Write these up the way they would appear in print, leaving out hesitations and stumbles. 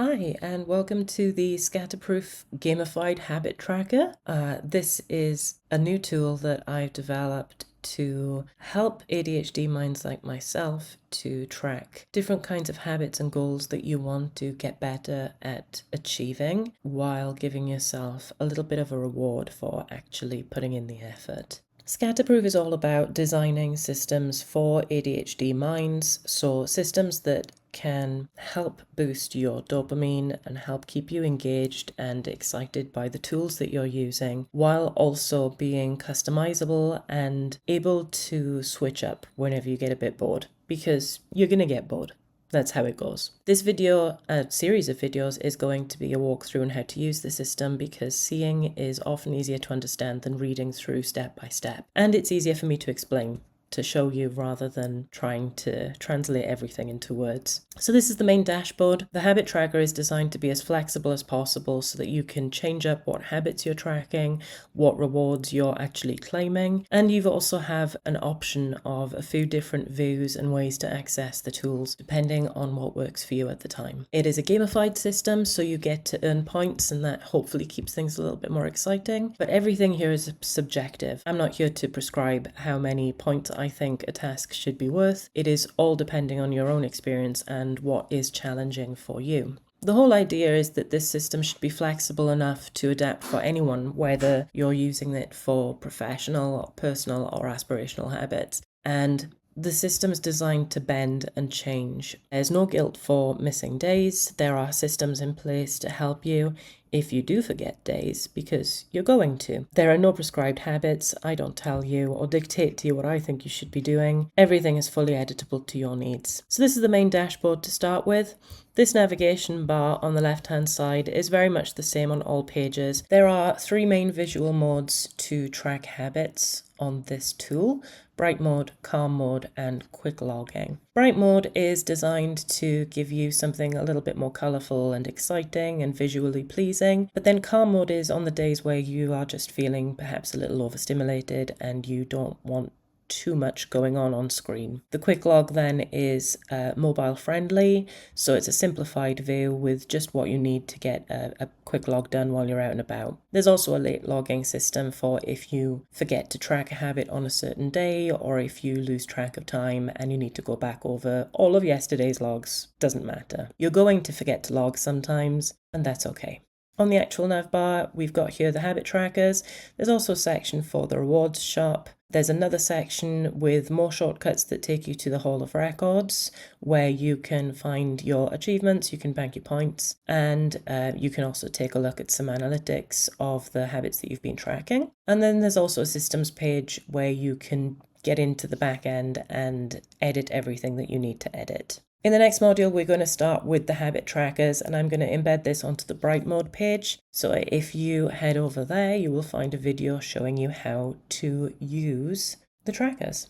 Hi, and welcome to the Scatterproof Gamified Habit Tracker. This is a new tool that I've developed to help ADHD minds like myself to track different kinds of habits and goals that you want to get better at achieving while giving yourself a little bit of a reward for actually putting in the effort. Scatterproof is all about designing systems for ADHD minds, so systems that can help boost your dopamine and help keep you engaged and excited by the tools that you're using, while also being customizable and able to switch up whenever you get a bit bored, because you're going to get bored. That's how it goes. This video, a series of videos, is going to be a walkthrough on how to use the system because seeing is often easier to understand than reading through step by step. And it's easier for me to explain, to show you rather than trying to translate everything into words. So this is the main dashboard. The habit tracker is designed to be as flexible as possible so that you can change up what habits you're tracking, what rewards you're actually claiming, and you also have an option of a few different views and ways to access the tools depending on what works for you at the time. It is a gamified system, so you get to earn points, and that hopefully keeps things a little bit more exciting, but everything here is subjective. I'm not here to prescribe how many points I think a task should be worth. It is all depending on your own experience and what is challenging for you. The whole idea is that this system should be flexible enough to adapt for anyone, whether you're using it for professional, personal, or aspirational habits. And the system is designed to bend and change. There's no guilt for missing days. There are systems in place to help you if you do forget days, because you're going to. There are no prescribed habits. I don't tell you or dictate to you what I think you should be doing. Everything is fully editable to your needs. So this is the main dashboard to start with. This navigation bar on the left-hand side is very much the same on all pages. There are three main visual modes to track habits on this tool: bright mode, calm mode, and quick logging. Bright mode is designed to give you something a little bit more colourful and exciting and visually pleasing, but then calm mode is on the days where you are just feeling perhaps a little overstimulated and you don't want too much going on screen. The quick log then is mobile friendly, so it's a simplified view with just what you need to get a quick log done while you're out and about. There's also a late logging system for if you forget to track a habit on a certain day, or if you lose track of time and you need to go back over all of yesterday's logs. Doesn't matter. You're going to forget to log sometimes, and that's okay. On the actual nav bar, we've got here the habit trackers. There's also a section for the rewards shop. There's another section with more shortcuts that take you to the Hall of Records, where you can find your achievements, you can bank your points, and you can also take a look at some analytics of the habits that you've been tracking. And then there's also a systems page where you can get into the back end and edit everything that you need to edit. In the next module, we're going to start with the habit trackers, and I'm going to embed this onto the bright mode page. So if you head over there, you will find a video showing you how to use the trackers.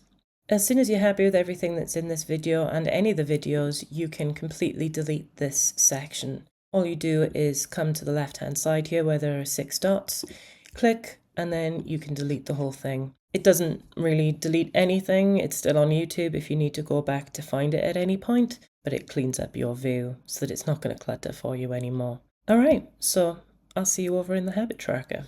As soon as you're happy with everything that's in this video and any of the videos, you can completely delete this section. All you do is come to the left-hand side here where there are 6 dots, click, and then you can delete the whole thing. It doesn't really delete anything. It's still on YouTube if you need to go back to find it at any point, but it cleans up your view so that it's not going to clutter for you anymore. All right, so I'll see you over in the habit tracker.